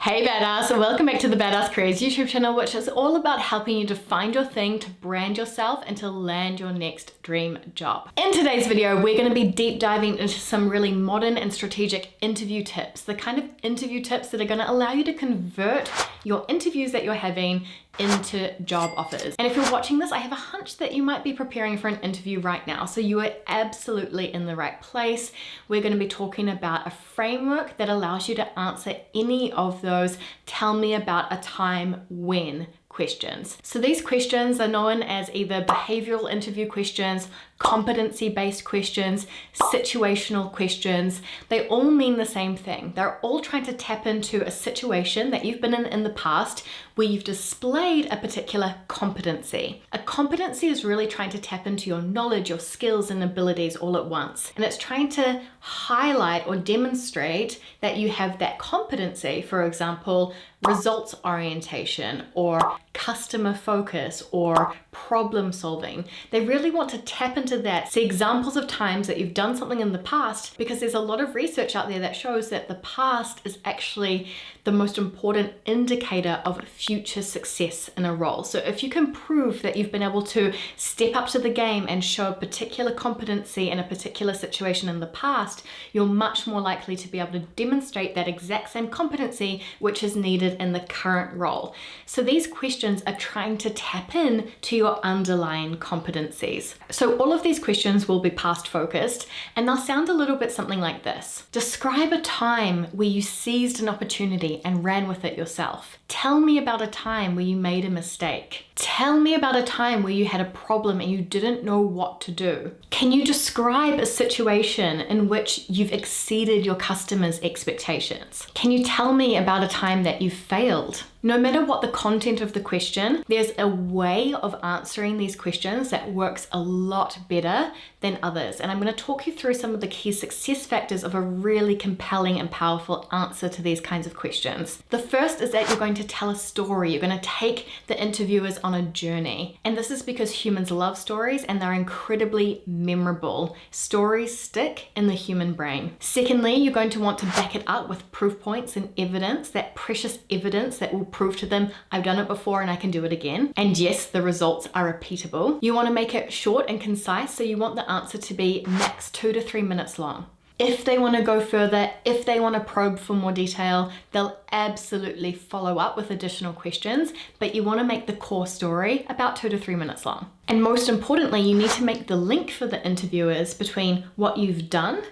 Hey Badass, and welcome back to the Badass Careers YouTube channel, which is all about helping you to find your thing, to brand yourself, and to land your next dream job. In today's video, we're going to be deep diving into some really modern and strategic interview tips, the kind of interview tips that are going to allow you to convert your interviews that you're having into job offers. And if you're watching this, I have a hunch that you might be preparing for an interview right now. So you are absolutely in the right place. We're going to be talking about a framework that allows you to answer any of those "tell me about a time when" questions. So these questions are known as either behavioral interview questions, competency-based questions, situational questions. They all mean the same thing. They're all trying to tap into a situation that you've been in the past where you've displayed a particular competency. A competency is really trying to tap into your knowledge, your skills and abilities all at once. And it's trying to highlight or demonstrate that you have that competency, for example, results orientation or customer focus or problem solving. They really want to tap into that, see examples of times that you've done something in the past, because there's a lot of research out there that shows that the past is actually the most important indicator of future success in a role. So if you can prove that you've been able to step up to the game and show a particular competency in a particular situation in the past, you're much more likely to be able to demonstrate that exact same competency which is needed in the current role. So these questions are trying to tap in to your underlying competencies. So all of these questions will be past focused, and they'll sound a little bit something like this. Describe a time where you seized an opportunity and ran with it yourself. Tell me about a time where you made a mistake. Tell me about a time where you had a problem and you didn't know what to do. Can you describe a situation in which you've exceeded your customers' expectations? Can you tell me about a time that you failed? No matter what the content of the question, there's a way of answering these questions that works a lot better than others. And I'm going to talk you through some of the key success factors of a really compelling and powerful answer to these kinds of questions. The first is that you're going to tell a story. You're going to take the interviewers on a journey. And this is because humans love stories and they're incredibly memorable. Stories stick in the human brain. Secondly, you're going to want to back it up with proof points and evidence, that precious evidence that will prove to them, I've done it before and I can do it again. And yes, the results are repeatable. You want to make it short and concise, so you want the answer to be max 2 to 3 minutes long. If they want to go further, if they want to probe for more detail, they'll absolutely follow up with additional questions, but you want to make the core story about 2 to 3 minutes long. And most importantly, you need to make the link for the interviewers between what you've done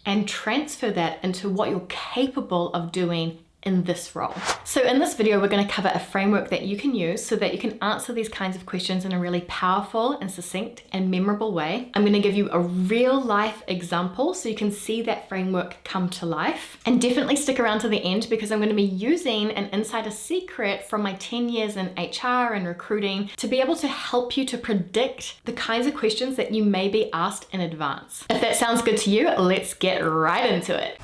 and transfer that into what you're capable of doing in this role. So in this video, we're going to cover a framework that you can use so that you can answer these kinds of questions in a really powerful and succinct and memorable way. I'm going to give you a real life example so you can see that framework come to life. And definitely stick around to the end, because I'm going to be using an insider secret from my 10 years in HR and recruiting to be able to help you to predict the kinds of questions that you may be asked in advance. If that sounds good to you, let's get right into it.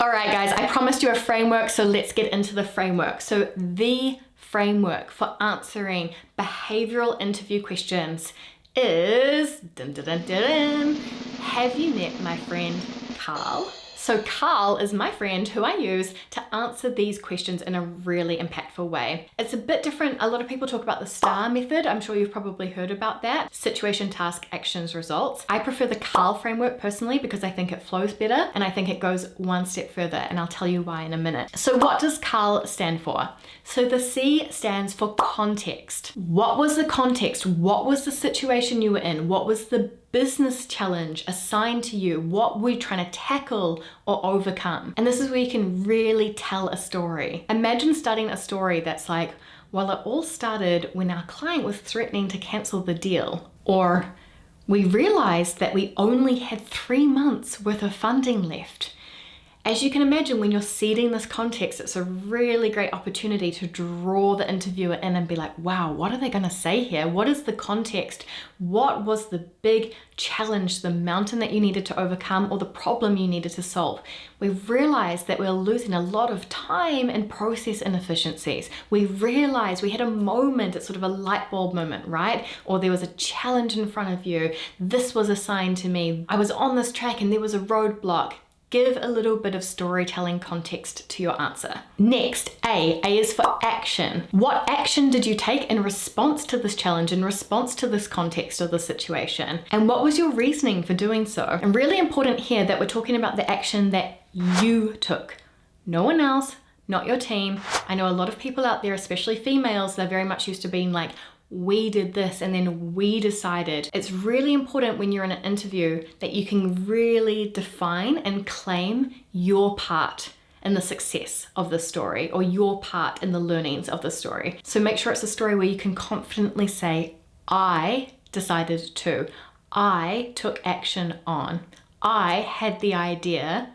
All right, guys, I promised you a framework, so let's get into the framework. So the framework for answering behavioral interview questions is, have you met my friend Carl? So Carl is my friend who I use to answer these questions in a really impactful way. It's a bit different. A lot of people talk about the STAR method. I'm sure you've probably heard about that. Situation, task, actions, results. I prefer the Carl framework personally because I think it flows better and I think it goes one step further, and I'll tell you why in a minute. So what does Carl stand for? So the C stands for context. What was the context? What was the situation you were in? What was the business challenge assigned to you? What were you trying to tackle or overcome? And this is where you can really tell a story. Imagine starting a story that's like, well, it all started when our client was threatening to cancel the deal, or we realized that we only had 3 months worth of funding left. As you can imagine, when you're setting this context, it's a really great opportunity to draw the interviewer in and be like, wow, what are they going to say here? What is the context? What was the big challenge, the mountain that you needed to overcome, or the problem you needed to solve? We've realized that we're losing a lot of time in process inefficiencies. We realized we had a moment, it's sort of a light bulb moment, right? Or there was a challenge in front of you. This was assigned to me. I was on this track and there was a roadblock. Give a little bit of storytelling context to your answer. Next, A is for action. What action did you take in response to this challenge, in response to this context or the situation? And what was your reasoning for doing so? And really important here that we're talking about the action that you took. No one else, not your team. I know a lot of people out there, especially females, they're very much used to being like, we did this and then we decided. It's really important when you're in an interview that you can really define and claim your part in the success of the story or your part in the learnings of the story. So make sure it's a story where you can confidently say, I decided to, I took action on, I had the idea, ...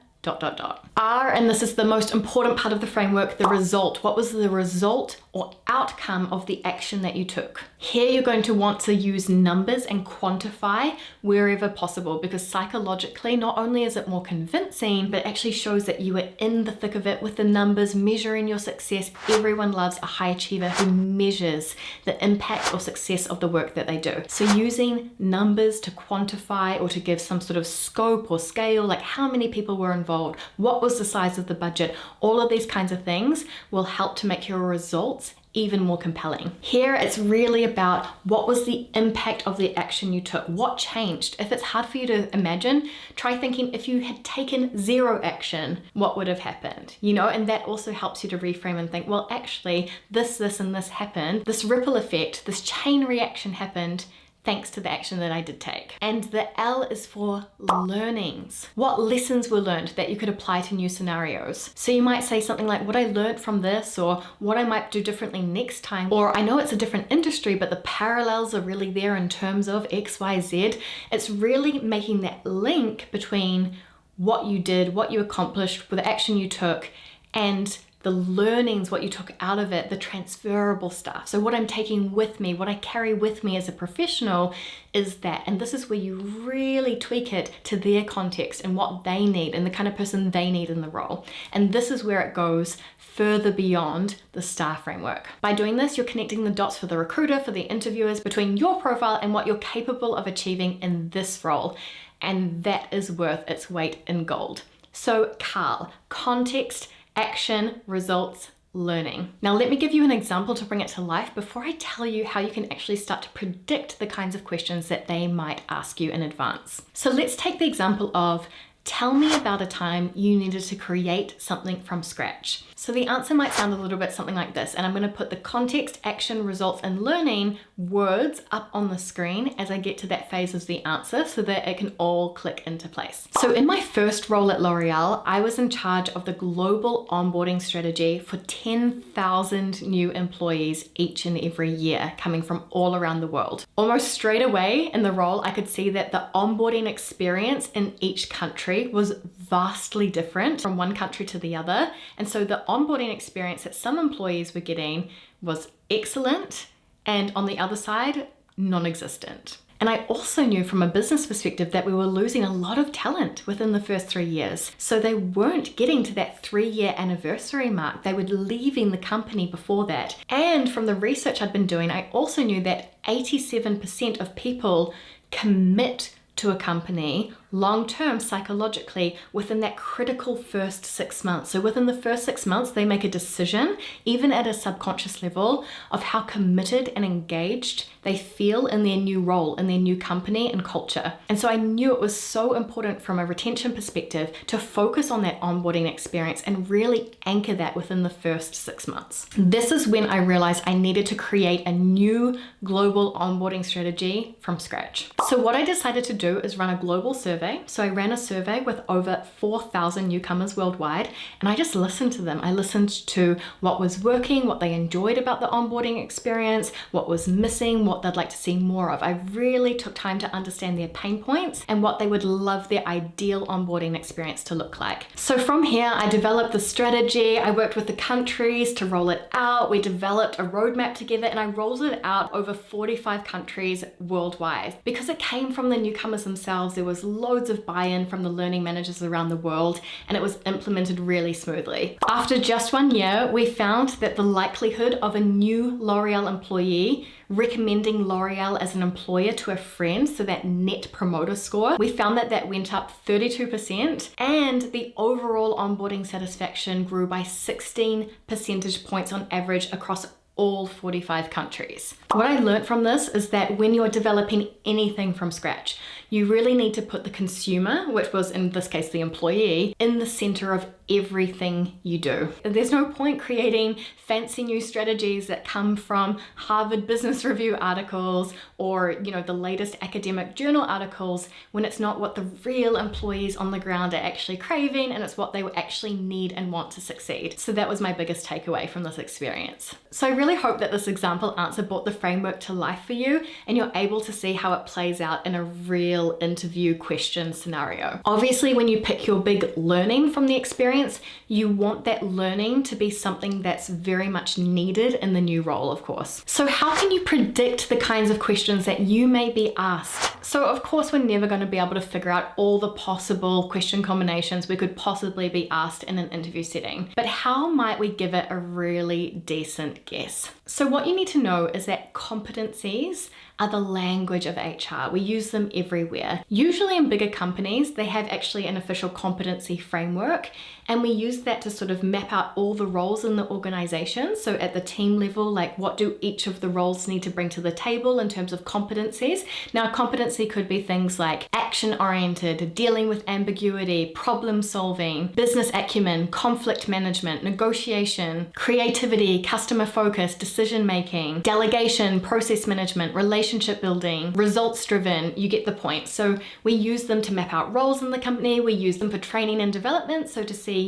R, and this is the most important part of the framework, the result. What was the result or outcome of the action that you took? Here you're going to want to use numbers and quantify wherever possible, because psychologically, not only is it more convincing, but it actually shows that you were in the thick of it with the numbers, measuring your success. Everyone loves a high achiever who measures the impact or success of the work that they do. So using numbers to quantify or to give some sort of scope or scale, like how many people were involved, what was the size of the budget, all of these kinds of things will help to make your results even more compelling. Here it's really about what was the impact of the action you took, what changed. If it's hard for you to imagine, try thinking if you had taken zero action, what would have happened, you know? And that also helps you to reframe and think, well, actually this and this happened, this ripple effect, this chain reaction happened thanks to the action that I did take. And the L is for learnings. What lessons were learned that you could apply to new scenarios? So you might say something like, what I learned from this, or what I might do differently next time, or I know it's a different industry, but the parallels are really there in terms of X, Y, Z. It's really making that link between what you did, what you accomplished, the action you took, and the learnings, what you took out of it, the transferable stuff. So what I'm taking with me, what I carry with me as a professional is that, and this is where you really tweak it to their context and what they need and the kind of person they need in the role. And this is where it goes further beyond the STAR framework. By doing this, you're connecting the dots for the recruiter, for the interviewers, between your profile and what you're capable of achieving in this role. And that is worth its weight in gold. So Carl, context, action, results, learning. Now let me give you an example to bring it to life before I tell you how you can actually start to predict the kinds of questions that they might ask you in advance. So let's take the example of, tell me about a time you needed to create something from scratch. So the answer might sound a little bit something like this, and I'm going to put the context, action, results, and learning words up on the screen as I get to that phase of the answer so that it can all click into place. So in my first role at L'Oreal, I was in charge of the global onboarding strategy for 10,000 new employees each and every year coming from all around the world. Almost straight away in the role, I could see that the onboarding experience in each country was vastly different from one country to the other. And so the onboarding experience that some employees were getting was excellent, and on the other side, non-existent. And I also knew from a business perspective that we were losing a lot of talent within the first 3 years. So they weren't getting to that 3-year anniversary mark. They were leaving the company before that. And from the research I'd been doing, I also knew that 87% of people commit to a company long-term psychologically within that critical first 6 months. So within the first 6 months, they make a decision, even at a subconscious level, of how committed and engaged they feel in their new role, in their new company and culture. And so I knew it was so important from a retention perspective to focus on that onboarding experience and really anchor that within the first 6 months. This is when I realized I needed to create a new global onboarding strategy from scratch. So what I decided to do do is run a global survey. So I ran a survey with over 4,000 newcomers worldwide, and I just listened to them. I listened to what was working, what they enjoyed about the onboarding experience, what was missing, what they'd like to see more of. I really took time to understand their pain points and what they would love their ideal onboarding experience to look like. So from here, I developed the strategy. I worked with the countries to roll it out. We developed a roadmap together, and I rolled it out over 45 countries worldwide. Because it came from the newcomers themselves, there was loads of buy-in from the learning managers around the world, and it was implemented really smoothly. After just 1 year, we found that the likelihood of a new L'Oreal employee recommending L'Oreal as an employer to a friend, so that net promoter score, we found that that went up 32%, and the overall onboarding satisfaction grew by 16 percentage points on average across all 45 countries. What I learned from this is that when you're developing anything from scratch, you really need to put the consumer, which was in this case the employee, in the center of everything you do. There's no point creating fancy new strategies that come from Harvard Business Review articles or, the latest academic journal articles when it's not what the real employees on the ground are actually craving, and it's what they actually need and want to succeed. So that was my biggest takeaway from this experience. So I really hope that this example answer brought the framework to life for you, and you're able to see how it plays out in a real interview question scenario. Obviously, when you pick your big learning from the experience, you want that learning to be something that's very much needed in the new role, of course. So how can you predict the kinds of questions that you may be asked? So of course, we're never going to be able to figure out all the possible question combinations we could possibly be asked in an interview setting, but how might we give it a really decent guess? So what you need to know is that competencies are the language of HR. We use them everywhere. Usually in bigger companies, they have actually an official competency framework, and we use that to sort of map out all the roles in the organization. So at the team level, like what do each of the roles need to bring to the table in terms of competencies? Now, competency could be things like action-oriented, dealing with ambiguity, problem solving, business acumen, conflict management, negotiation, creativity, customer focus, decision-making, delegation, process management, relationship building, results-driven. You get the point. So we use them to map out roles in the company. We use them for training and development. So to see,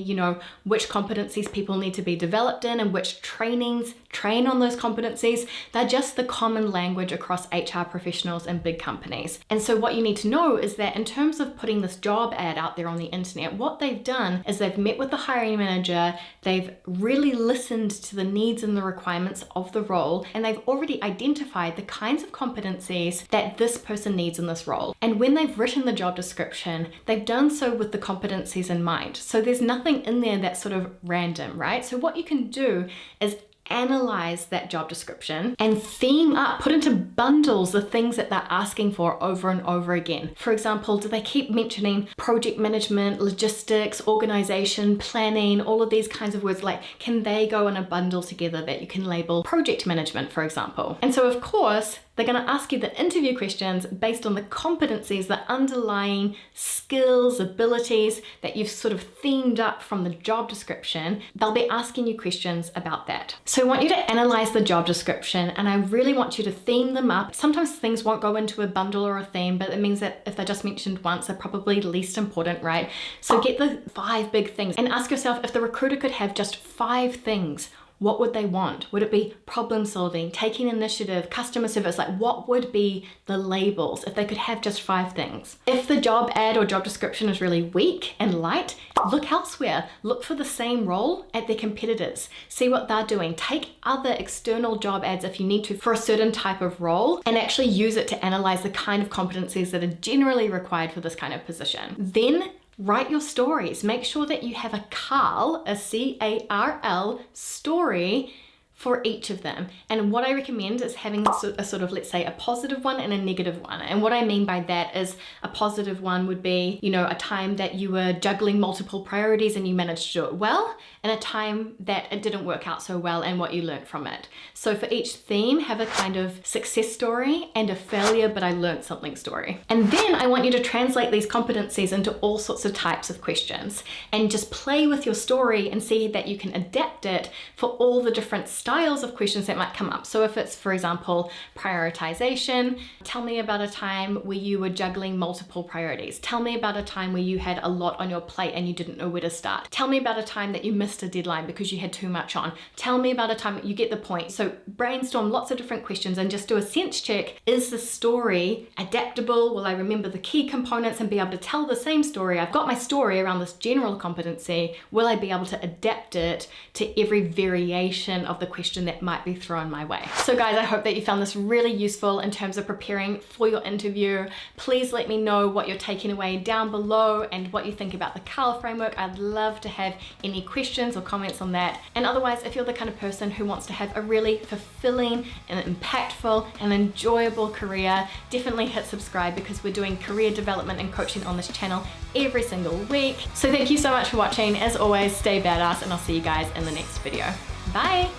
which competencies people need to be developed in and which trainings train on those competencies. They're just the common language across HR professionals in big companies. And so what you need to know is that in terms of putting this job ad out there on the internet, what they've done is they've met with the hiring manager, they've really listened to the needs and the requirements of the role, and they've already identified the kinds of competencies that this person needs in this role. And when they've written the job description, they've done so with the competencies in mind. So there's nothing in there that's sort of random, right? So what you can do is analyze that job description and theme up, put into bundles the things that they're asking for over and over again. For example, do they keep mentioning project management, logistics, organization, planning, all of these kinds of words? Like, can they go in a bundle together that you can label project management, for example? And so of course, they're going to ask you the interview questions based on the competencies, the underlying skills, abilities that you've sort of themed up from the job description. They'll be asking you questions about that. So I want you to analyze the job description, and I really want you to theme them up. Sometimes things won't go into a bundle or a theme, but it means that if they're just mentioned once, they're probably least important, right? So get the 5 big things and ask yourself, if the recruiter could have just 5 things, what would they want? Would it be problem solving, taking initiative, customer service? Like, what would be the labels if they could have just 5 things? If the job ad or job description is really weak and light, look elsewhere. Look for the same role at their competitors. See what they're doing. Take other external job ads if you need to for a certain type of role, and actually use it to analyze the kind of competencies that are generally required for this kind of position. Then write your stories. Make sure that you have a CARL, a C-A-R-L story for each of them. And what I recommend is having a sort of, let's say, a positive one and a negative one. And what I mean by that is a positive one would be, a time that you were juggling multiple priorities and you managed to do it well, and a time that it didn't work out so well and what you learned from it. So for each theme, have a kind of success story and a failure, but I learned something story. And then I want you to translate these competencies into all sorts of types of questions, and just play with your story and see that you can adapt it for all the different styles styles of questions that might come up. So if it's, for example, prioritization, tell me about a time where you were juggling multiple priorities. Tell me about a time where you had a lot on your plate and you didn't know where to start. Tell me about a time that you missed a deadline because you had too much on. Tell me about a time that you get the point. So brainstorm lots of different questions and just do a sense check. Is the story adaptable? Will I remember the key components and be able to tell the same story? I've got my story around this general competency. Will I be able to adapt it to every variation of the question that might be thrown my way? So guys, I hope that you found this really useful in terms of preparing for your interview. Please let me know what you're taking away down below and what you think about the CAL framework. I'd love to have any questions or comments on that. And otherwise, if you're the kind of person who wants to have a really fulfilling and impactful and enjoyable career, definitely hit subscribe, because we're doing career development and coaching on this channel every single week. So thank you so much for watching. As always, stay badass, and I'll see you guys in the next video. Bye.